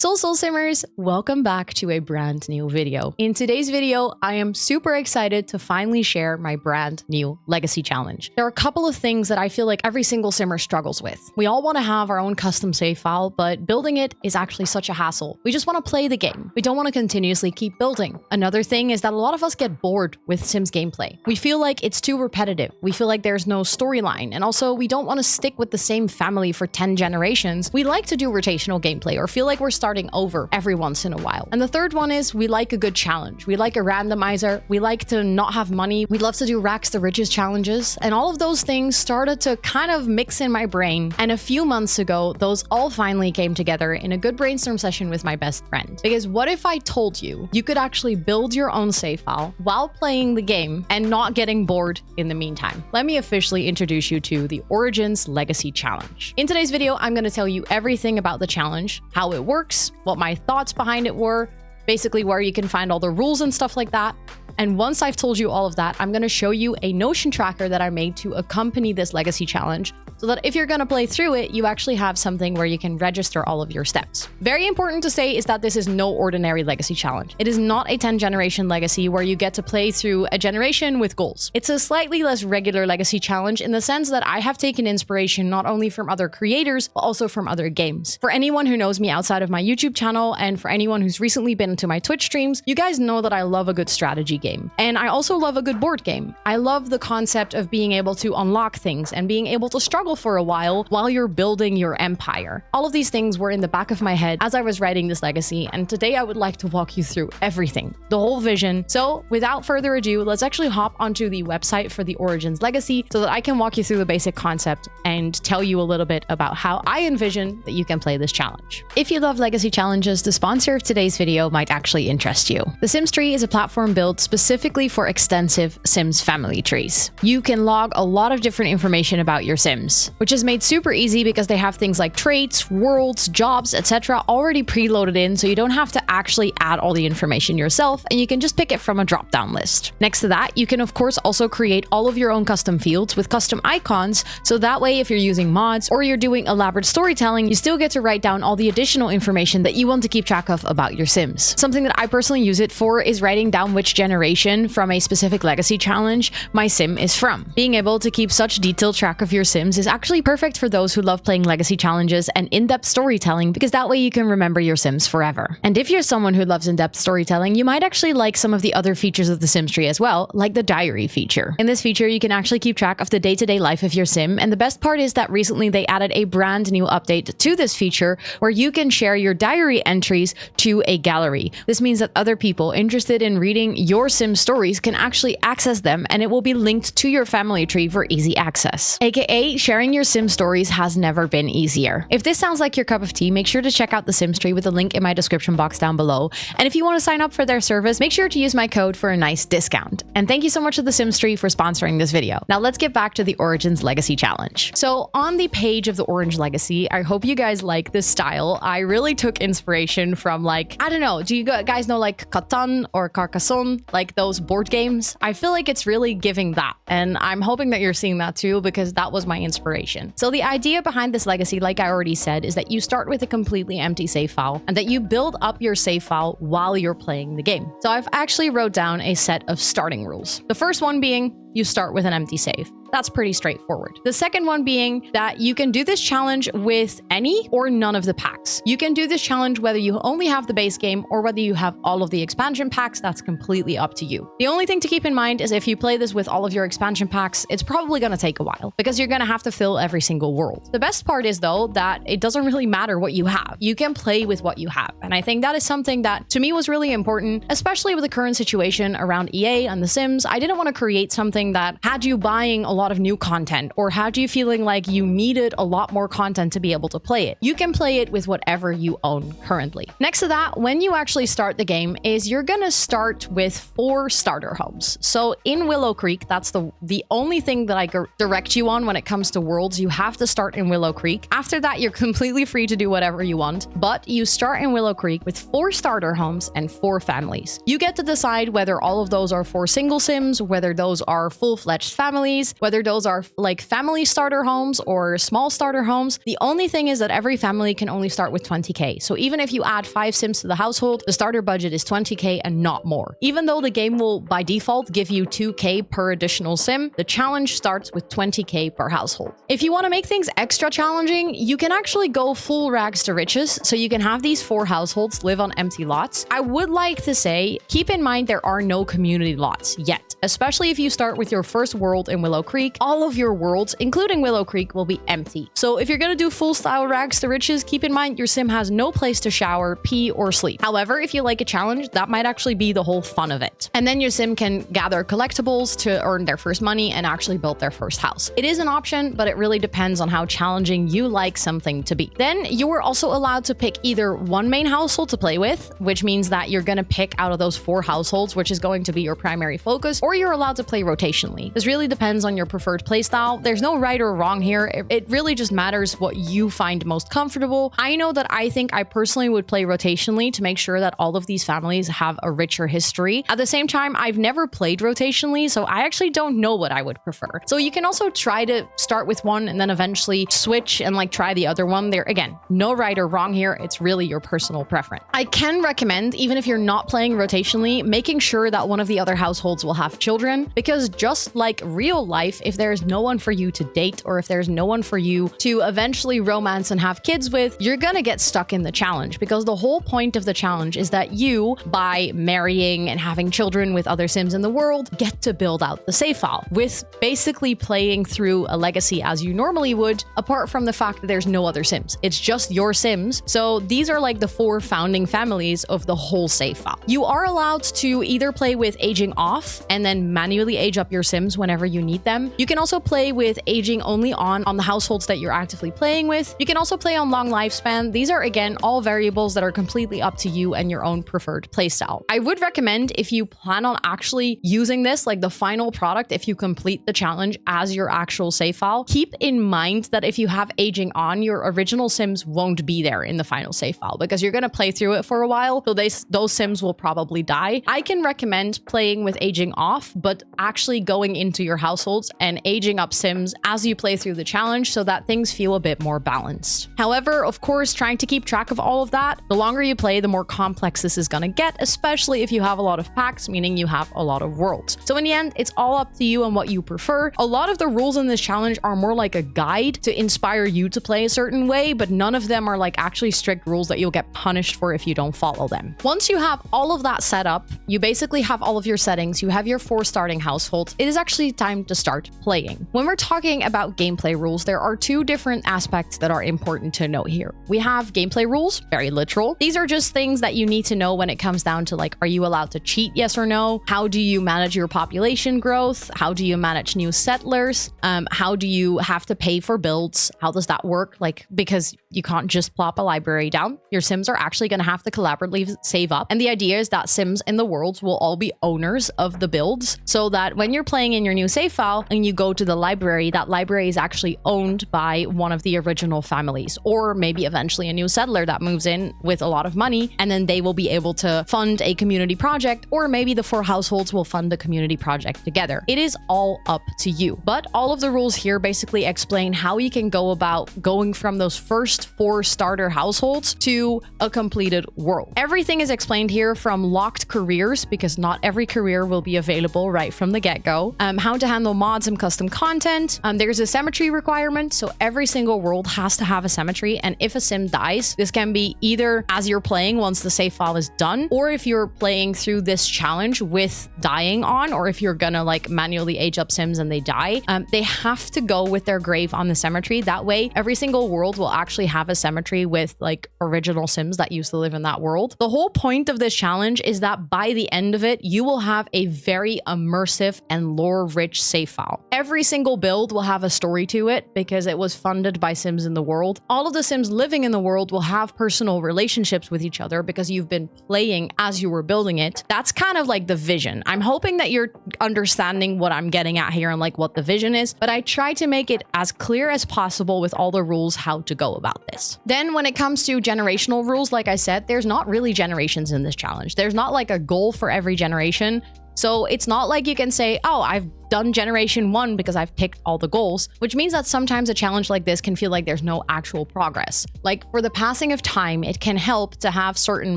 Soul Simmers, welcome back to a brand new video. In today's video, I am super excited to finally share my brand new legacy challenge. There are a couple of things that I feel like every single simmer struggles with. We all want to have our own custom save file, but building it is actually such a hassle. We just want to play the game. We don't want to continuously keep building. Another thing is that a lot of us get bored with Sims gameplay. We feel like it's too repetitive. We feel like there's no storyline, and also we don't want to stick with the same family for 10 generations. We like to do rotational gameplay or feel like we're starting over every once in a while. And the third one is we like a good challenge. We like a randomizer. We like to not have money. We love to do Racks the Riches challenges. And all of those things started to kind of mix in my brain. And a few months ago, those all finally came together in a good brainstorm session with my best friend. Because what if I told you you could actually build your own save file while playing the game and not getting bored in the meantime? Let me officially introduce you to the Origins Legacy Challenge. In today's video, I'm going to tell you everything about the challenge, how it works, what my thoughts behind it were, basically where you can find all the rules and stuff like that. And once I've told you all of that, I'm going to show you a Notion tracker that I made to accompany this legacy challenge, so that if you're going to play through it, you actually have something where you can register all of your steps. Very important to say is that this is no ordinary legacy challenge. It is not a 10 generation legacy where you get to play through a generation with goals. It's a slightly less regular legacy challenge in the sense that I have taken inspiration not only from other creators, but also from other games. For anyone who knows me outside of my YouTube channel, and for anyone who's recently been to my Twitch streams, you guys know that I love a good strategy game. And I also love a good board game. I love the concept of being able to unlock things and being able to struggle for a while you're building your empire. All of these things were in the back of my head as I was writing this legacy, and today I would like to walk you through everything, the whole vision. So without further ado, let's actually hop onto the website for the Origins Legacy so that I can walk you through the basic concept and tell you a little bit about how I envision that you can play this challenge. If you love legacy challenges, the sponsor of today's video might actually interest you. The Sims tree is a platform built specifically for extensive Sims family trees. You can log a lot of different information about your Sims, which is made super easy because they have things like traits, worlds, jobs, etc. already preloaded in, so you don't have to actually add all the information yourself, and you can just pick it from a drop-down list. Next to that, you can of course also create all of your own custom fields with custom icons, so that way if you're using mods or you're doing elaborate storytelling, you still get to write down all the additional information that you want to keep track of about your Sims. Something that I personally use it for is writing down which generation from a specific legacy challenge my Sim is from. Being able to keep such detailed track of your Sims is actually perfect for those who love playing legacy challenges and in-depth storytelling, because that way you can remember your Sims forever. And if you're someone who loves in-depth storytelling, you might actually like some of the other features of the Sims tree as well, like the diary feature. In this feature, you can actually keep track of the day-to-day life of your Sim, and the best part is that recently they added a brand new update to this feature where you can share your diary entries to a gallery. This means that other people interested in reading your Sim stories can actually access them, and it will be linked to your family tree for easy access. AKA, sharing your Sim stories has never been easier. If this sounds like your cup of tea, make sure to check out the Sims tree with a link in my description box down below. And if you want to sign up for their service, make sure to use my code for a nice discount. And thank you so much to the Sims tree for sponsoring this video. Now let's get back to the Origins Legacy Challenge. So on the page of the Orange Legacy, I hope you guys like this style. I really took inspiration from, like, I don't know, do you guys know like Catan or Carcassonne, like those board games? I feel like it's really giving that, and I'm hoping that you're seeing that too, because that was my inspiration. So the idea behind this legacy, like I already said, is that you start with a completely empty save file and that you build up your save file while you're playing the game. So I've actually wrote down a set of starting rules. The first one being you start with an empty save. That's pretty straightforward. The second one being that you can do this challenge with any or none of the packs. You can do this challenge whether you only have the base game or whether you have all of the expansion packs. That's completely up to you. The only thing to keep in mind is if you play this with all of your expansion packs, it's probably going to take a while because you're going to have to fill every single world. The best part is though that it doesn't really matter what you have. You can play with what you have. And I think that is something that to me was really important, especially with the current situation around EA and The Sims. I didn't want to create something that had you buying a lot of new content or had you feeling like you needed a lot more content to be able to play it. You can play it with whatever you own currently. Next to that, when you actually start the game is you're gonna start with 4 starter homes. So in Willow Creek, that's the only thing that I direct you on when it comes to worlds. You have to start in Willow Creek. After that, you're completely free to do whatever you want, but you start in Willow Creek with 4 starter homes and 4 families. You get to decide whether all of those are for single Sims, whether those are full-fledged families, whether whether those are like family starter homes or small starter homes. The only thing is that every family can only start with 20k. So even if you add 5 Sims to the household, the starter budget is 20k and not more. Even though the game will by default give you 2k per additional sim, the challenge starts with 20k per household. If you want to make things extra challenging, you can actually go full rags to riches. So you can have these 4 households live on empty lots. I would like to say, keep in mind there are no community lots yet, especially if you start with your first world in Willow Creek. All of your worlds, including Willow Creek, will be empty. So if you're gonna do full style rags to riches, keep in mind your sim has no place to shower, pee, or sleep. However, if you like a challenge, that might actually be the whole fun of it. And then your sim can gather collectibles to earn their first money and actually build their first house. It is an option, but it really depends on how challenging you like something to be. Then you are also allowed to pick either one main household to play with, which means that you're gonna pick out of those 4 households, which is going to be your primary focus, or you're allowed to play rotationally. This really depends on your preferred playstyle. There's no right or wrong here. It really just matters what you find most comfortable. I know that I think I personally would play rotationally to make sure that all of these families have a richer history. At the same time, I've never played rotationally, so I actually don't know what I would prefer. So you can also try to start with one and then eventually switch and like try the other one. There, again, no right or wrong here. It's really your personal preference. I can recommend, even if you're not playing rotationally, making sure that one of the other households will have children, because just like real life, if there's no one for you to date or if there's no one for you to eventually romance and have kids with, you're gonna get stuck in the challenge, because the whole point of the challenge is that you, by marrying and having children with other Sims in the world, get to build out the save file with basically playing through a legacy as you normally would, apart from the fact that there's no other Sims. It's just your Sims. So these are like the 4 founding families of the whole save file. You are allowed to either play with aging off and then manually age up your Sims whenever you need them. You can also play with aging only on the households that you're actively playing with. You can also play on long lifespan. These are, again, all variables that are completely up to you and your own preferred playstyle. I would recommend, if you plan on actually using this, like the final product, if you complete the challenge as your actual save file, keep in mind that if you have aging on, your original Sims won't be there in the final save file, because you're going to play through it for a while, so those Sims will probably die. I can recommend playing with aging off, but actually going into your households and aging up Sims as you play through the challenge so that things feel a bit more balanced. However, of course, trying to keep track of all of that, the longer you play, the more complex this is going to get, especially if you have a lot of packs, meaning you have a lot of worlds. So in the end, it's all up to you and what you prefer. A lot of the rules in this challenge are more like a guide to inspire you to play a certain way, but none of them are like actually strict rules that you'll get punished for if you don't follow them. Once you have all of that set up, you basically have all of your settings, you have your 4 starting households, it is actually time to start playing. When we're talking about gameplay rules, there are 2 different aspects that are important to note here. We have gameplay rules, very literal. These are just things that you need to know when it comes down to like, are you allowed to cheat, yes or no? How do you manage your population growth? How do you manage new settlers? How do you have to pay for builds? How does that work? Like, because you can't just plop a library down. Your Sims are actually going to have to collaboratively save up. And the idea is that Sims in the worlds will all be owners of the builds, so that when you're playing in your new save file and you go to the library, that library is actually owned by one of the original families, or maybe eventually a new settler that moves in with a lot of money, and then they will be able to fund a community project, or maybe the 4 households will fund the community project together. It is all up to you. But all of the rules here basically explain how you can go about going from those first 4 starter households to a completed world. Everything is explained here, from locked careers, because not every career will be available right from the get-go, how to handle mods and custom content. There's a cemetery requirement, so every single world has to have a cemetery, and if a Sim dies, this can be either as you're playing once the save file is done, or if you're playing through this challenge with dying on, or if you're gonna like manually age up Sims and they die, they have to go with their grave on the cemetery. That way, every single world will actually have a cemetery with like original Sims that used to live in that world. The whole point of this challenge is that by the end of it, you will have a very immersive and lore-rich save file. Every single build will have a story to it because it was funded by Sims in the world. All of the Sims living in the world will have personal relationships with each other because you've been playing as you were building it. That's kind of like the vision. I'm hoping that you're understanding what I'm getting at here and like what the vision is, but I try to make it as clear as possible with all the rules how to go about this. Then when it comes to generational rules, like I said, there's not really generations in this challenge. There's not like a goal for every generation. So it's not like you can say, oh, I've done generation 1 because I've ticked all the goals, which means that sometimes a challenge like this can feel like there's no actual progress. Like for the passing of time, it can help to have certain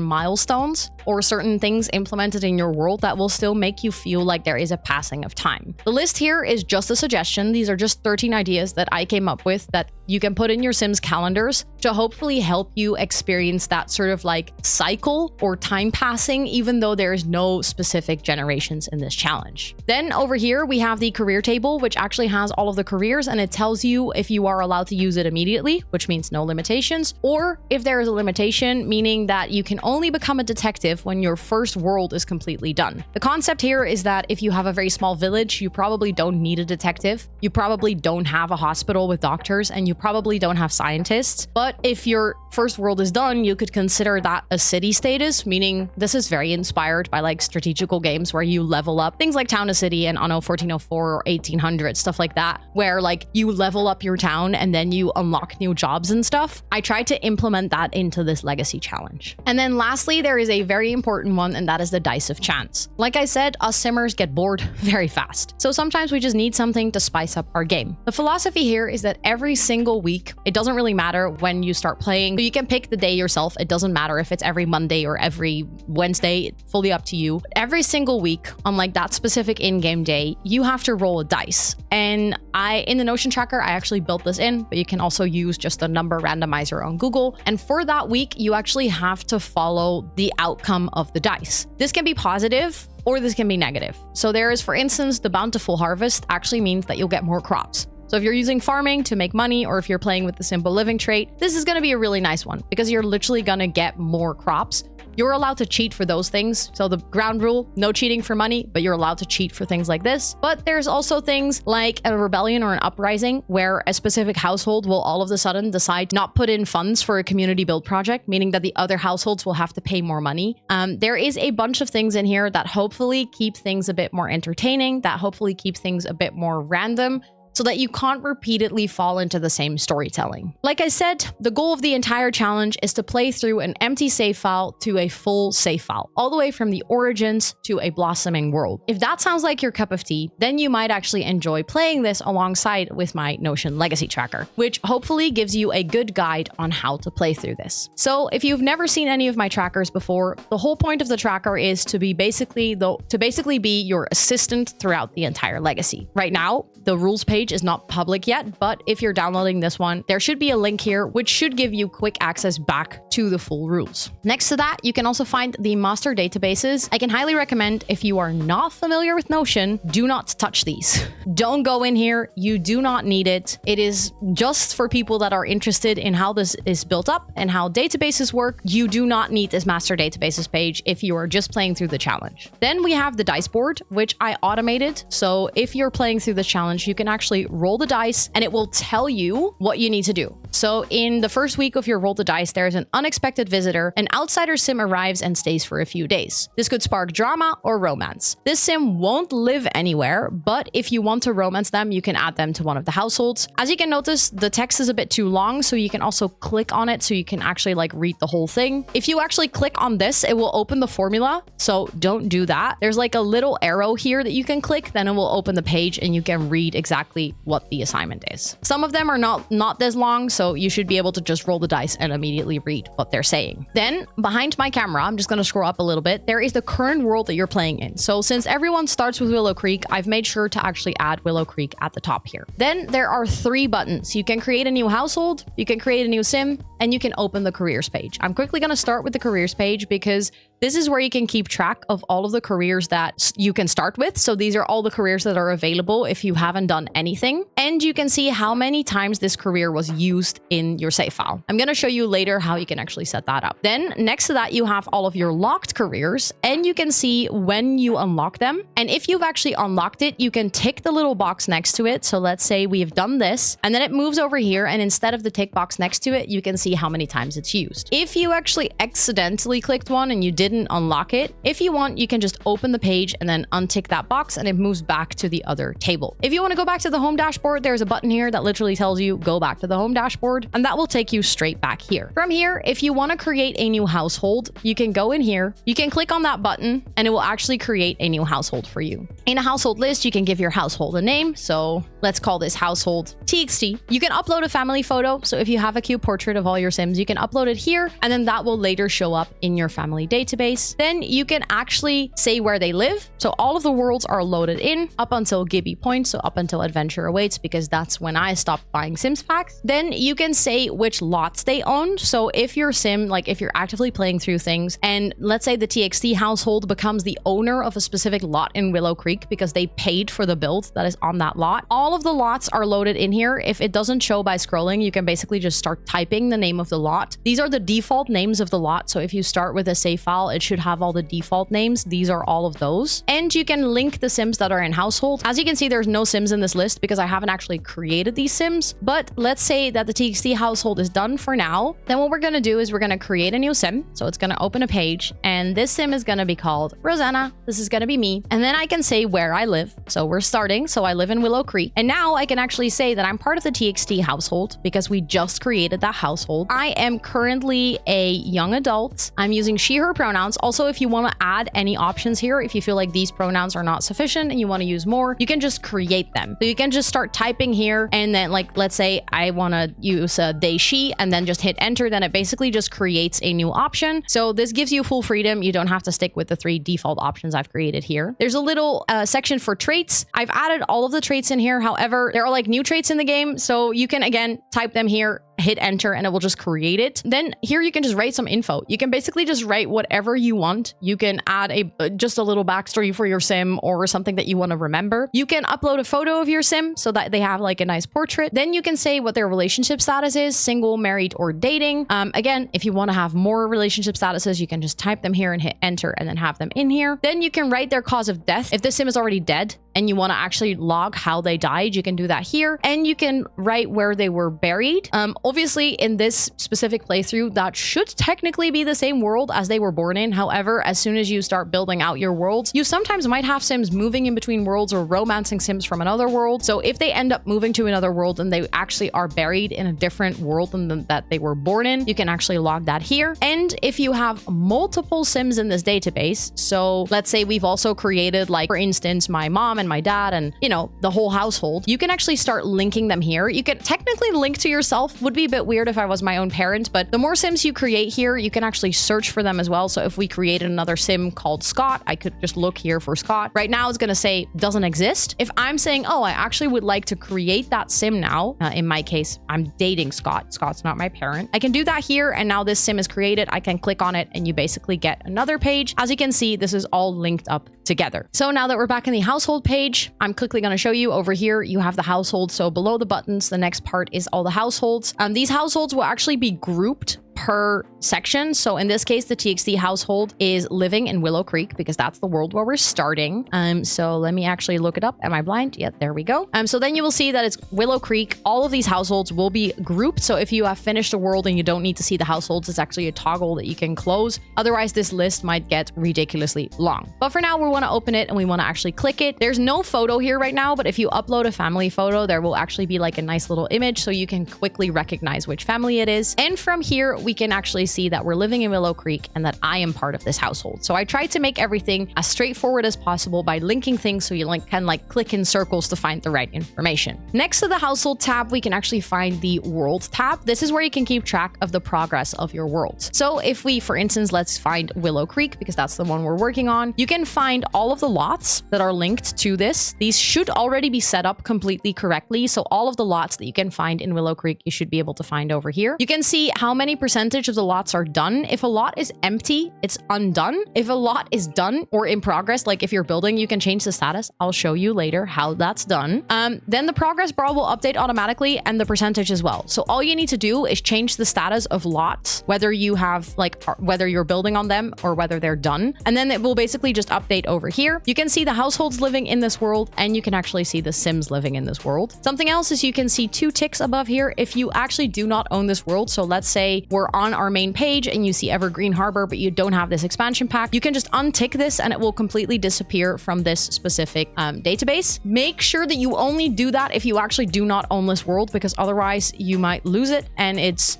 milestones or certain things implemented in your world that will still make you feel like there is a passing of time. The list here is just a suggestion. These are just 13 ideas that I came up with that you can put in your Sims calendars to hopefully help you experience that sort of like cycle or time passing, even though there is no specific generations in this challenge. Then over here, we have the career table, which actually has all of the careers, and it tells you if you are allowed to use it immediately, which means no limitations, or if there is a limitation, meaning that you can only become a detective when your first world is completely done. The concept here is that if you have a very small village, you probably don't need a detective. You probably don't have a hospital with doctors, and you probably don't have scientists. But if your first world is done, you could consider that a city status, meaning this is very inspired by like strategical games where you level up things like Town to City and Anno 1404 or 1800, stuff like that, where like you level up your town and then you unlock new jobs and stuff. I tried to implement that into this legacy challenge. And then lastly, there is a very important one, and that is the dice of chance. Like I said, us simmers get bored very fast. So sometimes we just need something to spice up our game. The philosophy here is that every single week, it doesn't really matter when you start playing. You can pick the day yourself. It doesn't matter if it's every Monday or every Wednesday, it's fully up to you. Every single week, on like that specific in-game day, you have to roll a dice. And in the Notion tracker, I actually built this in, but you can also use just a number randomizer on Google. And for that week, you actually have to follow the outcome of the dice. This can be positive or this can be negative. So there is, for instance, the bountiful harvest actually means that you'll get more crops. So if you're using farming to make money, or if you're playing with the simple living trait, this is going to be a really nice one because you're literally going to get more crops. You're allowed to cheat for those things. So the ground rule, no cheating for money, but you're allowed to cheat for things like this. But there's also things like a rebellion or an uprising where a specific household will all of a sudden decide not put in funds for a community build project, meaning that the other households will have to pay more money. There is a bunch of things in here that hopefully keep things a bit more entertaining, that hopefully keep things a bit more random, so that you can't repeatedly fall into the same storytelling. Like I said, the goal of the entire challenge is to play through an empty save file to a full save file, all the way from the origins to a blossoming world. If that sounds like your cup of tea, then you might actually enjoy playing this alongside with my Notion Legacy Tracker, which hopefully gives you a good guide on how to play through this. So if you've never seen any of my trackers before, the whole point of the tracker is to basically be your assistant throughout the entire legacy. Right now, the rules page is not public yet, but if you're downloading this one, there should be a link here, which should give you quick access back to the full rules. Next to that, you can also find the master databases. I can highly recommend, if you are not familiar with Notion, do not touch these. Don't go in here. You do not need it. It is just for people that are interested in how this is built up and how databases work. You do not need this master databases page if you are just playing through the challenge. Then we have the dice board, which I automated. So if you're playing through the challenge, you can actually roll the dice and it will tell you what you need to do. So in the first week of your roll the dice, there's an unexpected visitor. An outsider sim arrives and stays for a few days. This could spark drama or romance. This sim won't live anywhere, but if you want to romance them, you can add them to one of the households. As you can notice, the text is a bit too long, so you can also click on it so you can actually like read the whole thing. If you actually click on this, it will open the formula, so don't do that. There's like a little arrow here that you can click, then it will open the page and you can read exactly what the assignment is. Some of them are not this long, so you should be able to just roll the dice and immediately read what they're saying. Then behind my camera, I'm just going to scroll up a little bit. There is the current world that you're playing in. So since everyone starts with Willow Creek, I've made sure to actually add Willow Creek at the top here. Then there are 3 buttons. You can create a new household, you can create a new sim, and you can open the careers page. I'm quickly going to start with the careers page because this is where you can keep track of all of the careers that you can start with. So these are all the careers that are available if you haven't done anything. And you can see how many times this career was used in your save file. I'm going to show you later how you can actually set that up. Then next to that, you have all of your locked careers and you can see when you unlock them. And if you've actually unlocked it, you can tick the little box next to it. So let's say we've done this and then it moves over here. And instead of the tick box next to it, you can see how many times it's used. If you actually accidentally clicked one and you didn't didn't unlock it. If you want, you can just open the page and then untick that box and it moves back to the other table. If you want to go back to the home dashboard, there's a button here that literally tells you go back to the home dashboard, and that will take you straight back here. From here, if you want to create a new household, you can go in here, you can click on that button, and it will actually create a new household for you. In a household list, you can give your household a name. So let's call this household TXT. You can upload a family photo. So if you have a cute portrait of all your Sims, you can upload it here, and then that will later show up in your family database. Then you can actually say where they live. So all of the worlds are loaded in up until Gibby Point, so up until Adventure Awaits, because that's when I stopped buying Sims packs. Then you can say which lots they own. So if your Sim, like if you're actively playing through things, and let's say the TXT household becomes the owner of a specific lot in Willow Creek because they paid for the build that is on that lot, all of the lots are loaded in here. If it doesn't show by scrolling, you can basically just start typing the name of the lot. These are the default names of the lot. So if you start with a save file, it should have all the default names. These are all of those. And you can link the Sims that are in household. As you can see, there's no Sims in this list because I haven't actually created these Sims. But let's say that the TXT household is done for now. Then what we're going to do is we're going to create a new Sim. So it's going to open a page, and this Sim is going to be called Rosanna. This is going to be me. And then I can say where I live. So we're starting. So I live in Willow Creek. And now I can actually say that I'm part of the TXT household because we just created that household. I am currently a young adult. I'm using she, her pronouns. Also, if you want to add any options here, if you feel like these pronouns are not sufficient and you want to use more, you can just create them. So you can just start typing here, and then like, let's say I want to use they, she, and then just hit enter. Then it basically just creates a new option. So this gives you full freedom. You don't have to stick with the 3 default options I've created here. There's a little section for traits. I've added all of the traits in here. However, there are like new traits in the game. So you can, again, type them here, hit enter, and it will just create it. Then here you can just write some info. You can basically just write whatever you want. You can add just a little backstory for your Sim or something that you want to remember. You can upload a photo of your Sim so that they have like a nice portrait. Then you can say what their relationship status is, single, married, or dating. Again, if you want to have more relationship statuses, you can just type them here and hit enter and then have them in here. Then you can write their cause of death. If the Sim is already dead and you want to actually log how they died, you can do that here. And you can write where they were buried. Obviously, in this specific playthrough, that should technically be the same world as they were born in. However, as soon as you start building out your worlds, you sometimes might have Sims moving in between worlds or romancing Sims from another world. So if they end up moving to another world and they actually are buried in a different world than that they were born in, you can actually log that here. And if you have multiple Sims in this database, so let's say we've also created, like, for instance, my mom and my dad and, you know, the whole household, you can actually start linking them here. You can technically link to yourself. Would be a bit weird if I was my own parent, but the more Sims you create here, you can actually search for them as well. So if we created another Sim called Scott, I could just look here for Scott. Right now it's going to say doesn't exist. If I'm saying, oh, I actually would like to create that Sim now, in my case, I'm dating Scott. Scott's not my parent. I can do that here, and now this Sim is created. I can click on it and you basically get another page. As you can see, this is all linked up together. So now that we're back in the household page, I'm quickly going to show you over here, you have the household. So below the buttons, the next part is all the households. These households will actually be grouped per section. So in this case, the TXT household is living in Willow Creek because that's the world where we're starting. So let me actually look it up. Am I blind? Yeah, there we go. So then you will see that it's Willow Creek. All of these households will be grouped. So if you have finished a world and you don't need to see the households, it's actually a toggle that you can close. Otherwise, this list might get ridiculously long. But for now, we want to open it and we want to actually click it. There's no photo here right now, but if you upload a family photo, there will actually be like a nice little image so you can quickly recognize which family it is. And from here, we can actually see that we're living in Willow Creek and that I am part of this household. So I tried to make everything as straightforward as possible by linking things so you can click in circles to find the right information. Next to the household tab, we can actually find the world tab. This is where you can keep track of the progress of your worlds. So if we, for instance, let's find Willow Creek because that's the one we're working on, you can find all of the lots that are linked to this. These should already be set up completely correctly. So all of the lots that you can find in Willow Creek, you should be able to find over here. You can see how many percentage of the lots are done. If a lot is empty, it's undone. If a lot is done or in progress, like if you're building, you can change the status. I'll show you later how that's done. Then the progress bar will update automatically and the percentage as well. So all you need to do is change the status of lots, whether you have whether you're building on them or whether they're done. And then it will basically just update over here. You can see the households living in this world and you can actually see the Sims living in this world. Something else is you can see 2 ticks above here if you actually do not own this world. So let's say we're you're on our main page and you see Evergreen Harbor, but you don't have this expansion pack, you can just untick this and it will completely disappear from this specific database. Make sure that you only do that if you actually do not own this world, because otherwise you might lose it. And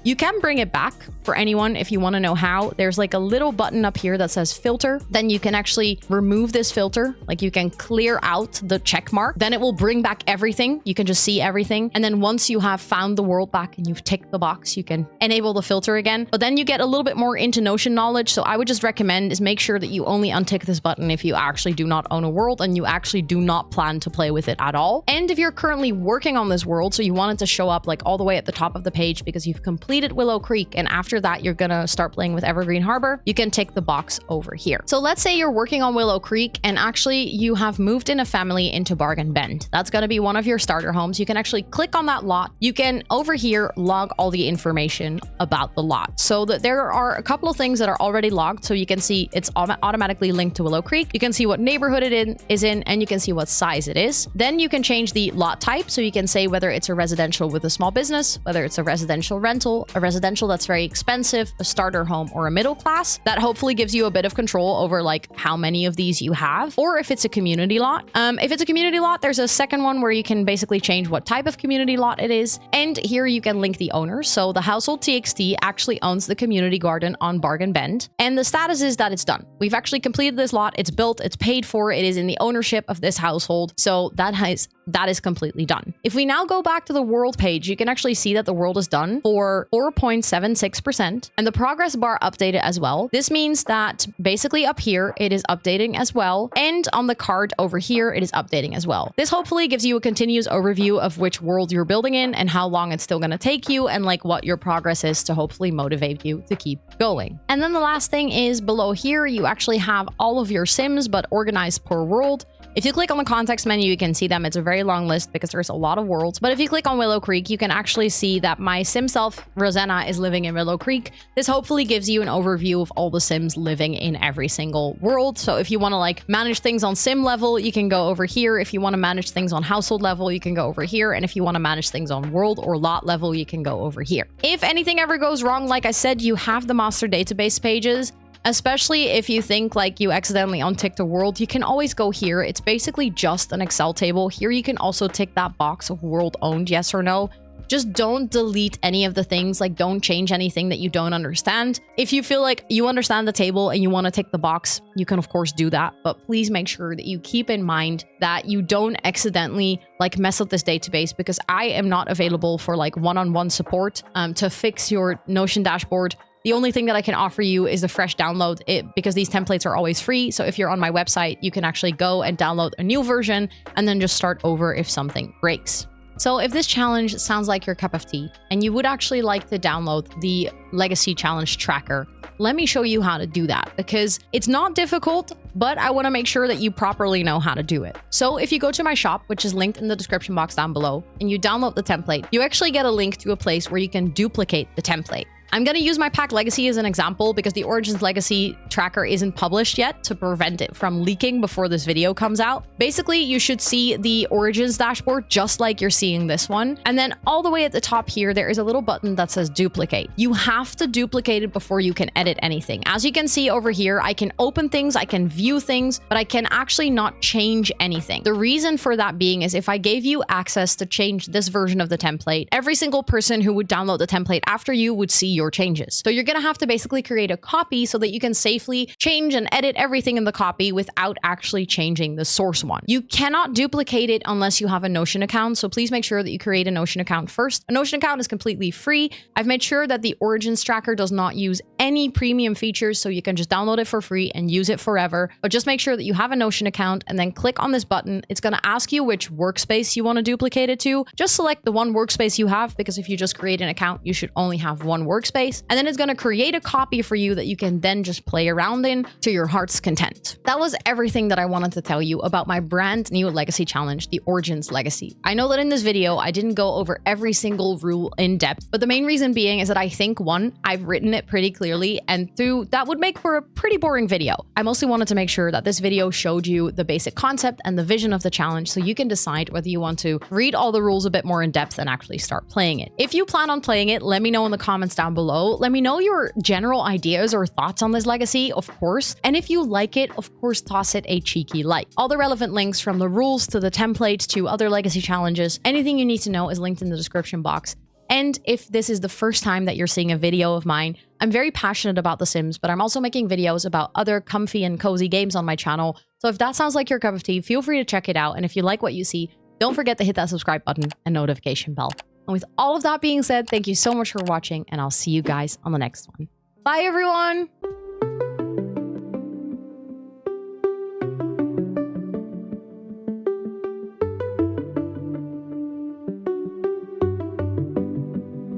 you can bring it back for anyone if you want to know how. There's like a little button up here that says filter. Then you can actually remove this filter. Like you can clear out the check mark. Then it will bring back everything. You can just see everything. And then once you have found the world back and you've ticked the box, you can enable the filter again. But then you get a little bit more into Notion knowledge. So I would just recommend is make sure that you only untick this button if you actually do not own a world and you actually do not plan to play with it at all. And if you're currently working on this world, so you want it to show up like all the way at the top of the page because you've completed Willow Creek, and after that you're gonna start playing with Evergreen Harbor, you can tick the box over here. So let's say you're working on Willow Creek and actually you have moved in a family into Bargain Bend. That's gonna be one of your starter homes. You can actually click on that lot. You can over here log all the information about the lot. So that there are a couple of things that are already logged. So you can see it's automatically linked to Willow Creek. You can see what neighborhood it is in, and you can see what size it is. Then you can change the lot type. So you can say whether it's a residential with a small business, whether it's a residential rental, a residential that's very expensive, a starter home, or a middle class. That hopefully gives you a bit of control over like how many of these you have, or if it's a community lot. If it's a community lot, there's a second one where you can basically change what type of community lot it is. And here you can link the owners. So the household TXT actually owns the community garden on Bargain Bend. And the status is that it's done. We've actually completed this lot. It's built, it's paid for, it is in the ownership of this household. So that is completely done. If we now go back to the world page, you can actually see that the world is done for 4.76% and the progress bar updated as well. This means that basically up here, it is updating as well. And on the card over here, it is updating as well. This hopefully gives you a continuous overview of which world you're building in and how long it's still going to take you and like what your progress is to hopefully motivate you to keep going. And then the last thing is below here, you actually have all of your Sims, but organized per world. If you click on the context menu, you can see them. It's a very long list because there's a lot of worlds. But if you click on Willow Creek, you can actually see that my sim self, Rosanna, is living in Willow Creek. This hopefully gives you an overview of all the Sims living in every single world. So if you want to like manage things on sim level, you can go over here. If you want to manage things on household level, you can go over here. And if you want to manage things on world or lot level, you can go over here. If anything ever goes wrong, like I said, you have the master database pages. Especially if you think like you accidentally unticked a world, you can always go here. It's basically just an Excel table. Here you can also tick that box of world owned, yes or no. Just don't delete any of the things, like don't change anything that you don't understand. If you feel like you understand the table and you want to tick the box, you can of course do that, but please make sure that you keep in mind that you don't accidentally like mess up this database, because I am not available for like one-on-one support to fix your Notion dashboard. The only thing that I can offer you is a fresh download, because these templates are always free. So if you're on my website, you can actually go and download a new version and then just start over if something breaks. So if this challenge sounds like your cup of tea and you would actually like to download the Legacy Challenge Tracker, let me show you how to do that, because it's not difficult, but I want to make sure that you properly know how to do it. So if you go to my shop, which is linked in the description box down below, and you download the template, you actually get a link to a place where you can duplicate the template. I'm going to use my pack Legacy as an example because the Origins Legacy tracker isn't published yet to prevent it from leaking before this video comes out. Basically, you should see the Origins dashboard just like you're seeing this one. And then all the way at the top here, there is a little button that says duplicate. You have to duplicate it before you can edit anything. As you can see over here, I can open things, I can view things, but I can actually not change anything. The reason for that being is if I gave you access to change this version of the template, every single person who would download the template after you would see your changes. So you're going to have to basically create a copy so that you can safely change and edit everything in the copy without actually changing the source one. You cannot duplicate it unless you have a Notion account. So please make sure that you create a Notion account first. A Notion account is completely free. I've made sure that the Origins tracker does not use any premium features, so you can just download it for free and use it forever. But just make sure that you have a Notion account and then click on this button. It's going to ask you which workspace you want to duplicate it to. Just select the one workspace you have, because if you just create an account, you should only have one workspace. And then it's going to create a copy for you that you can then just play around in to your heart's content. That was everything that I wanted to tell you about my brand new legacy challenge, the Origins Legacy. I know that in this video, I didn't go over every single rule in depth, but the main reason being is that I think, one, I've written it pretty clearly, and two, that would make for a pretty boring video. I mostly wanted to make sure that this video showed you the basic concept and the vision of the challenge, so you can decide whether you want to read all the rules a bit more in depth and actually start playing it. If you plan on playing it, let me know in the comments down down below. Let me know your general ideas or thoughts on this legacy, of course. And if you like it, of course, toss it a cheeky like. All the relevant links from the rules to the templates to other legacy challenges, anything you need to know is linked in the description box. And if this is the first time that you're seeing a video of mine, I'm very passionate about The Sims, but I'm also making videos about other comfy and cozy games on my channel. So if that sounds like your cup of tea, feel free to check it out. And if you like what you see, don't forget to hit that subscribe button and notification bell. And with all of that being said, thank you so much for watching, and I'll see you guys on the next one. Bye, everyone!